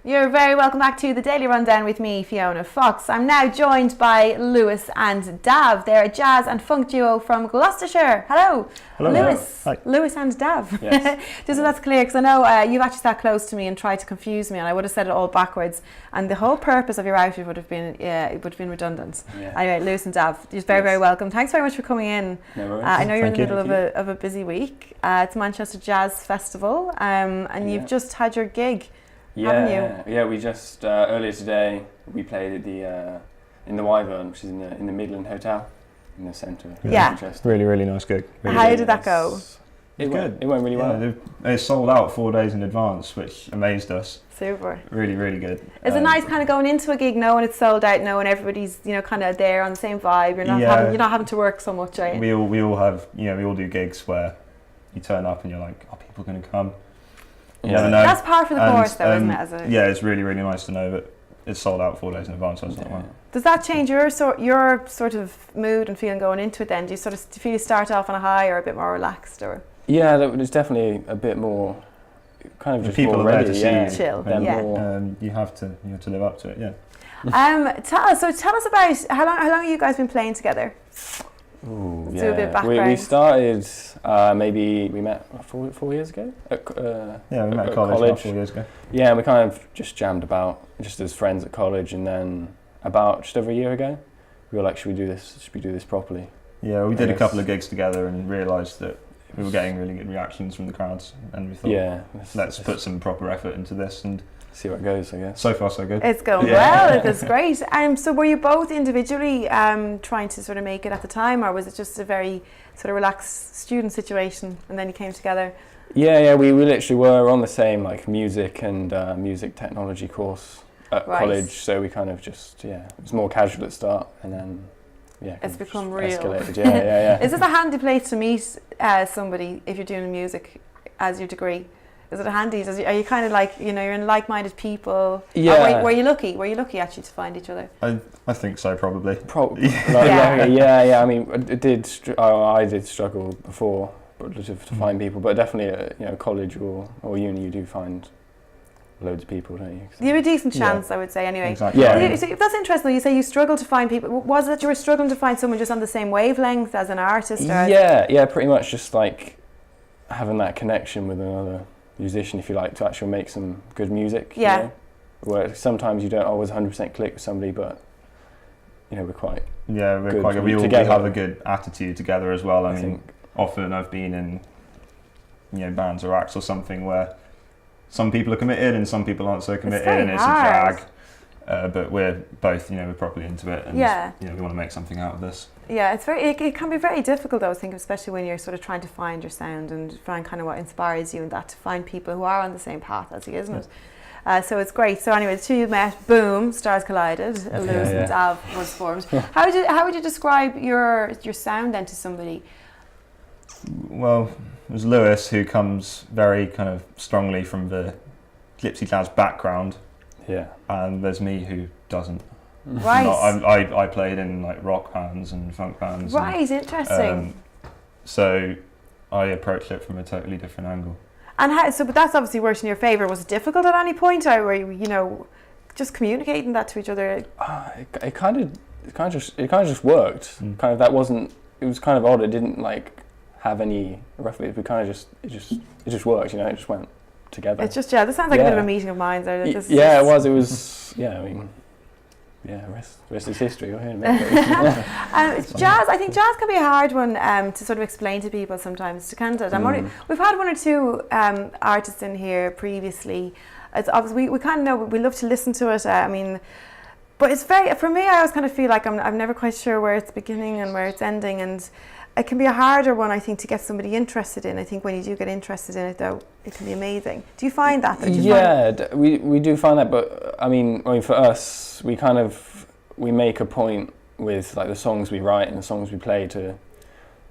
You're very welcome back to the Daily Rundown with me, Fiona Fox. I'm now joined by Lewis and Dav. They're a jazz and funk duo from Gloucestershire. Hello. Hello. Lewis. Hi. Lewis and Dav. Yes. Just so that's clear, because I know you've actually sat close to me and tried to confuse me, and I would have said it all backwards. And the whole purpose of your outfit would have been redundant. Yeah. Anyway, Lewis and Dav, you're very welcome. Thanks very much for coming in. No worries. I know you're Thank in the you. middle of a busy week. It's Manchester Jazz Festival, and you've just had your gig. Haven't you? Yeah, we just earlier today we played at the in the Wyvern, which is in the Midland Hotel in the centre. Yeah. Manchester. Really nice gig. Really How good. did that go? It Good. went really well. Yeah, they sold out 4 days in advance, which amazed us. Super. Really good. Is it nice kind of going into a gig knowing it's sold out, knowing everybody's kind of there on the same vibe? You're not having to work so much, are you? We all have we all do gigs where you turn up and you're like, are people going to come? You never know. That's par for the course, though, isn't it? Yeah, it's really nice to know that it's sold out 4 days in advance. So I was like, wow. Does that change your sort of mood and feeling going into it then? Do you feel you start off on a high or a bit more relaxed, or? Yeah, there's definitely a bit more, kind of just people more are there ready. to see you. Chill. They're Yeah. more- You have to live up to it. Yeah. Tell us about how long have you guys been playing together? Ooh, Let's do a bit of background. We started maybe we met 4 years ago. Yeah, we met at at college college. about 4 years ago. Yeah, and we kind of just jammed about just as friends at college, and then about just over a year ago, we were like, should we do this properly? Yeah, we did a Yes. couple of gigs together and realised that we were getting really good reactions from the crowds, and we thought, Yeah, let's put some proper effort into this, and see where it goes, I guess. so far so good. It's going Yeah. well. It's great. So were you both individually trying to sort of make it at the time, or was it just a very sort of relaxed student situation and then you came together? Yeah, we literally were on the same like music and music technology course at Right. college, so we kind of just it was more casual at the start, and then It's kind of become just real. escalated. Yeah. Is this a handy place to meet somebody if you're doing music as your degree? Is it a handy? Are you kind of like you're in like-minded people? Yeah. Or were you lucky? Were you lucky actually to find each other? I think so, probably. Yeah. I mean, I did struggle before, but to find people. But definitely, college or uni, you do find loads of people, don't you? You have a decent Yeah. chance, I would say. Anyway. Exactly. Yeah. So that's interesting. You say you struggled to find people. Was it that you were struggling to find someone just on the same wavelength as an artist? Or Yeah, pretty much just like having that connection with another musician, if you like, to actually make some good music. Yeah. You know? Where sometimes you don't always 100% click with somebody, but we're quite. Yeah, we're Good quite good. We together. have a good attitude together as well. I mean, think. often I've been in bands or acts or something where some people are committed and some people aren't so committed, very and it's hard. a drag. But we're both, we're properly into it, and Yeah. we want to make something out of this. Yeah, it can be very difficult, though, I think, especially when you're sort of trying to find your sound and find kind of what inspires you, and that to find people who are on the same path as you, isn't it? So it's great. So anyway, the two you met, boom, stars collided. Lewis and Dav was formed. How would you describe your sound then to somebody? Well, it was Lewis, who comes very kind of strongly from the gypsy jazz background, Yeah. and there's me who doesn't. Right. I played in like rock bands and funk bands. Right, interesting. So I approached it from a totally different angle. And but that's obviously worked in your favour. Was it difficult at any point, or were you, just communicating that to each other? It kind of just worked. Kind of that wasn't. It was kind of odd. It didn't like have any roughly. We kind of it just worked. It just went together. It's just this sounds like a bit of a meeting of minds. It was. It was. Yeah, I mean. Yeah, rest is history. You're hearing Jazz. I think jazz can be a hard one to sort of explain to people sometimes. Can't it? We've had one or two artists in here previously. It's obviously we kind of know. We love to listen to it. But it's very, for me, I always kind of feel like I'm never quite sure where it's beginning and where it's ending, and it can be a harder one, I think, to get somebody interested in. I think when you do get interested in it, though, it can be amazing. Do you find that? We do find that, but I mean, for us, we make a point with like the songs we write and the songs we play to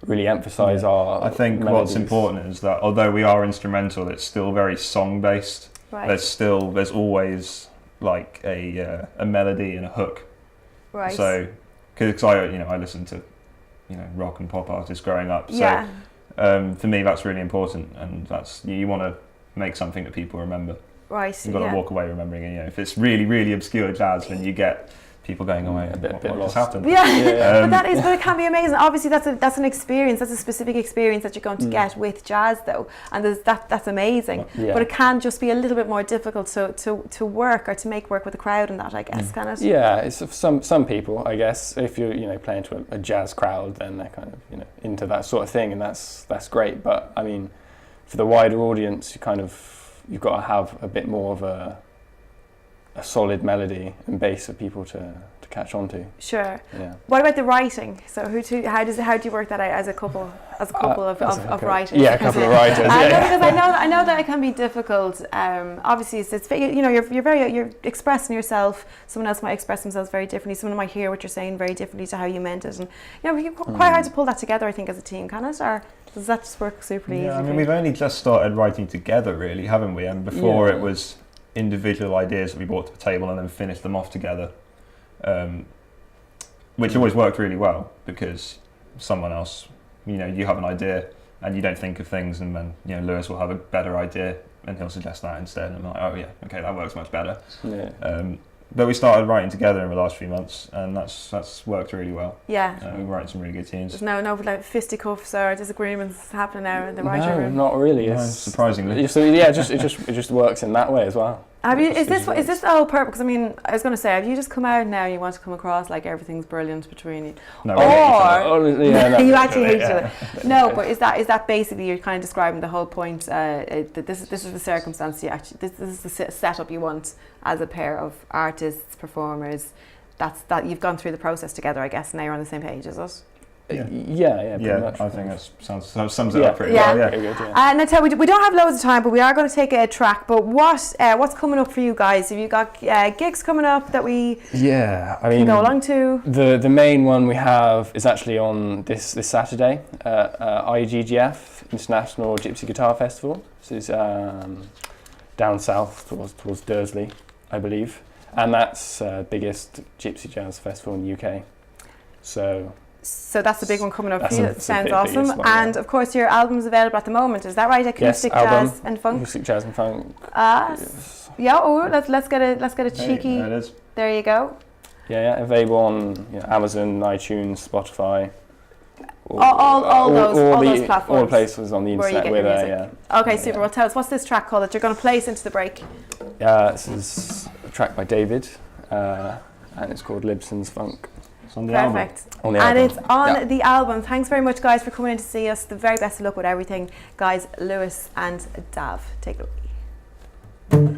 really emphasise our. I think melodies. what's important is that although we are instrumental, it's still very song based. Right. There's always like a melody and a hook. Right. So, because I listen to rock and pop artists growing up. So Yeah. for me, that's really important, and that's you want to make something that people remember. Right. You've got to walk away remembering it. You know, if it's really, really obscure jazz, then you get people going away. A bit what lost. just happened? Yeah, but it can be amazing. Obviously, that's an experience. That's a specific experience that you're going to get with jazz, though, and that's amazing. Yeah. But it can just be a little bit more difficult to work or to make work with a crowd and that, I guess, can it? Yeah, it's for some people, I guess. If you're playing to a jazz crowd, then they're kind of into that sort of thing, and that's great. But I mean, for the wider audience, you've got to have a bit more of a solid melody and bass for people to catch on to. Sure. Yeah. What about the writing? So how do you work that out as a couple of writers? Yeah, a couple of writers. Because I know that it can be difficult. Obviously, it's you're expressing yourself. Someone else might express themselves very differently. Someone might hear what you're saying very differently to how you meant it, and it's quite hard to pull that together, I think, as a team, can it? Or does that just work super easy? Yeah, I mean, we've only just started writing together, really, haven't we? And before it was individual ideas that we brought to the table and then finished them off together, which always worked really well, because someone else, you have an idea and you don't think of things, and then Lewis will have a better idea and he'll suggest that instead, and I'm like, oh yeah, okay, that works much better. But we started writing together in the last few months, and that's worked really well. Yeah. We're writing some really good tunes. There's no like fisticuffs or disagreements happening now in the writing room. No, not really. No, surprisingly. So yeah, it just works in that way as well. Is this the whole purpose? Because I mean, I was going to say, have you just come out now and you want to come across like everything's brilliant between you? No, you actually hate each other. No, but is that basically you're kind of describing the whole point? That this is the circumstance you actually this is the setup you want as a pair of artists, performers. That you've gone through the process together, I guess. And now you're on the same page, is it? Yeah, pretty much. I think that sums it up pretty well. Yeah. Now, tell we don't have loads of time, but we are going to take a track. But what's coming up for you guys? Have you got gigs coming up that we can go along to? The main one we have is actually on this Saturday at IGGF, International Gypsy Guitar Festival. This is down south towards Dursley, I believe, and that's biggest gypsy jazz festival in the UK. So that's the big one coming up for you. That sounds awesome. One, and of course, your album's available at the moment. Is that right? Acoustic jazz and funk. Acoustic jazz and funk. Yes. Yeah. Oh, let's get a cheeky. There it is. There you go. Yeah. Available on Amazon, iTunes, Spotify. All those platforms. All the places on the internet where there. Yeah. Okay, super. Well, tell us, what's this track called that you're going to play us into the break? This is a track by David, and it's called Libson's Funk. On the Perfect. album. And it's on the album. Thanks very much, guys, for coming in to see us. The very best of luck with everything. Guys, Lewis and Dav, take it away.